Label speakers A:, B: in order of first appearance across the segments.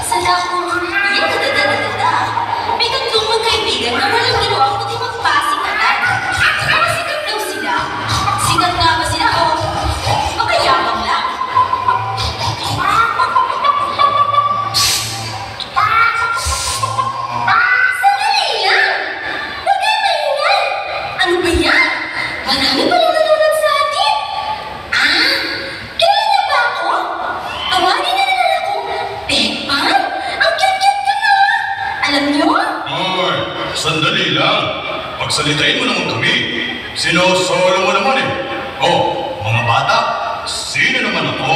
A: Sa lakong, yan, dadadadada. May tatlong magkaibigan na walang ginawa kundi magpasikatan. Mga sikat daw sila. Sikat nga ba sila o makayabang lang? Sandali lang! Huwag kayo maingay! Ano ba yan? Marami palang nanonood sa atin. Kilala niyo ba ako? Tawagin na lang ako. Peppan? Ang cute-cute ka na! Alam niyo?
B: Ay, sandali lang. Pagsalitain mo naman kami. Sinosolo mo naman eh. Oh, mga bata, sino naman ako?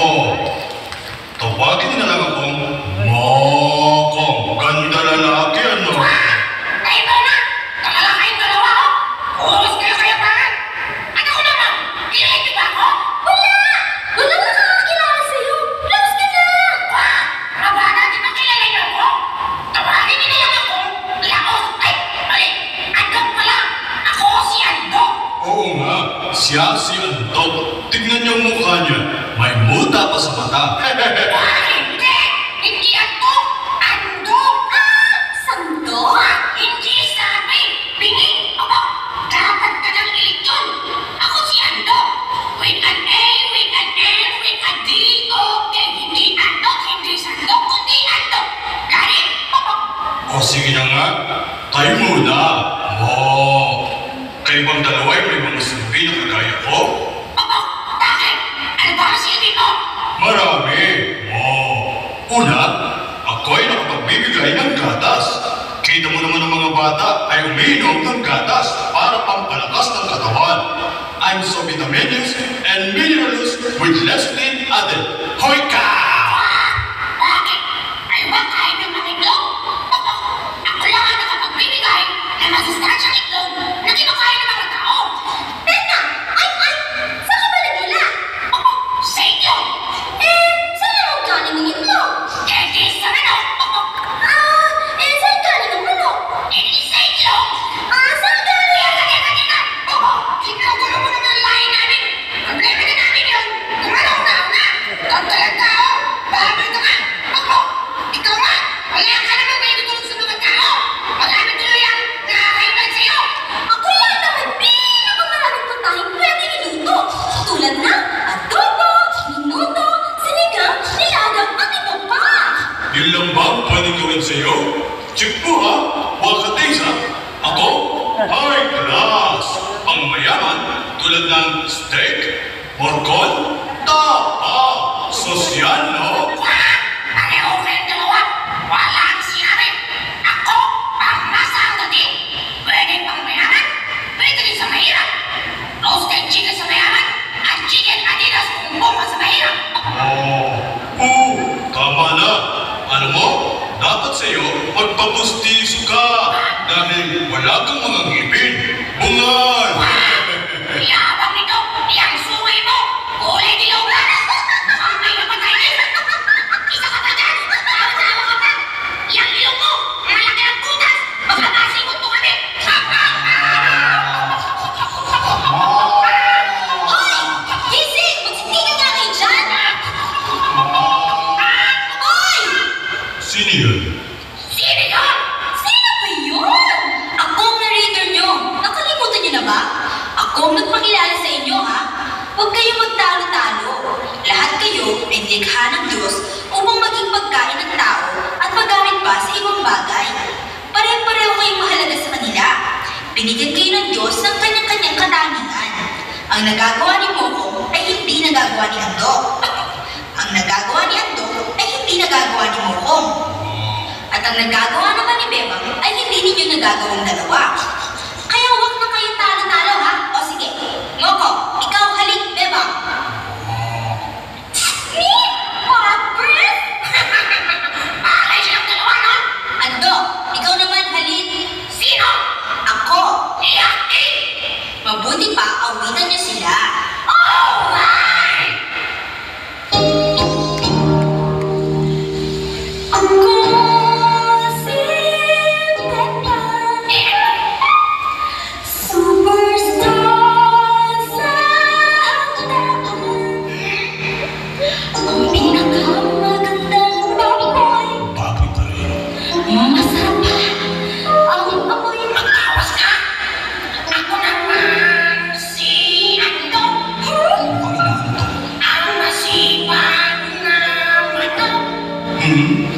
B: Tawagin na lang akong Mokong. Ganda lalaki, ano?
C: Ay, Mona! Tama lang kayong dalawa, oh! Ulos kayo kayo pa! At ako naman, kilala ba ako?
A: Wala! Walang nakakakilala sa'yo. Labas ka na!
C: Rabana, di ba kilala niyo ako? Tawagin niyo na lang ako. Laos! Ay, mali! Andok pala! Ako si Andok!
B: Oo nga, siya si Antok. Tignan niyo ang mukha niya. May muta pa sa mata.
C: Hindi! Hindi Andok! Andok!
A: Sando?
C: Hindi sabi! Bingi! Opo! Dapat ka nang iyon! Ako si Andok! With an A, with an N, with a D, O, K. Hindi Andok, hindi Sandok, kundi Andok! Galing? Opo!
B: O sige na nga, tayo muna. Oh, kayo bang dalawa ay may mga silbi na kagaya ko?
C: Opo! Bakit? Ano ba ang silbi mo?
B: Marami. Oh, una, ako ay nakapagbibigay ng gatas. Kita mo naman ang mga bata ay umiinom ng gatas para pampalakas ng katawan. I'm so vitaminous and minerals with lecithin added. Hoy ka!
C: Bakit? Ay ba kain ng mga itlog? Opo! Ako lang ang nakapagbibigay ng masustansyang itlog na kinakain ng mga tao!
A: Teka! Ay! Saan ka ba nagmula?
C: Opo! Sa inyo!
A: Saan naman galing ang itlog?
C: Hindi sa manok! Opo!
A: Saan galing ang manok?
C: Hindi sa itlog!
A: Saan galing?
C: Teka! Opo! Ginugulo mo naman ang lahi namin! Problema na namin yun! Gumalaw na! Tagtalag tao! Baboy ka nga! Opo! Ikaw nga! Wala ka naman may tutulog sa mga tao! Marami tuloy ang nakakailan sa'yo!
A: Ako lang naman pinakamaraming putahin pwede niluto. Tulad ng adobo, minuto, sinigang, nilagang at iba pa.
B: Yun lang ba ang pwedeng gawin sa'yo? Check mo ha, wakatays ha. Ako, high class. Ang mayaman tulad ng steak, porkon, tapa. Sosyal, no?
C: Pareho kayong dalawa! Wala ang sinabi! Ako, pang nasa ang dating! Pwede pang mayaman, pwede rin sa mahirap! Roasted chicken sa mayaman, at chicken adidas kung bomba sa mahirap!
B: Tama na. Ano mo, dapat sa'yo magpapustiso ka dahil wala kang mga ngipin. Bungal!
C: Yabang nito! Yang suwi mo! Kulay dilaw na! Ang may napatay din! Isa ka pa dyan! Tawa ka pa! Yang ilong mo! Malaki ang butas! Magkakasing mo kami!
A: Hoy! Gising! Magsindigan nga kayo dyan! Hoy!
B: Sino yun?
C: Sino yun?
A: Sino ba yun? Ako ang narrator nyo. Nakalimutan nyo na ba? Ako ang nagpakilala sa inyo, ha? Huwag kayong magtalo-talo. Lahat kayo ay nilikha ng Diyos upang maging pagkain ng tao at magamit pa sa ibang bagay. Pare-pareho kayong mahalaga sa kanila. Binigyan kayo ng Diyos ng kanyang-kanyang katangian. Ang nagagawa ni Moko ay hindi nagagawa ni Andok. Ang nagagawa ni Andok ay hindi nagagawa ni Mokong. At ang nagagawa naman ni Bebang ay hindi ninyo nagagawang dalawa. Kaya huwag na kayo talo-talo, ha? O sige, Moko, ikaw halik, Bebang. Me? What, Chris?
C: Bakit silang dalawa, no?
A: Andok, ikaw naman halik.
C: Sino?
A: Ako.
C: Yaki!
A: Mabuti pa, awitan niyo sila.
C: Alright!
A: Ako si Bebang.
B: Hmm?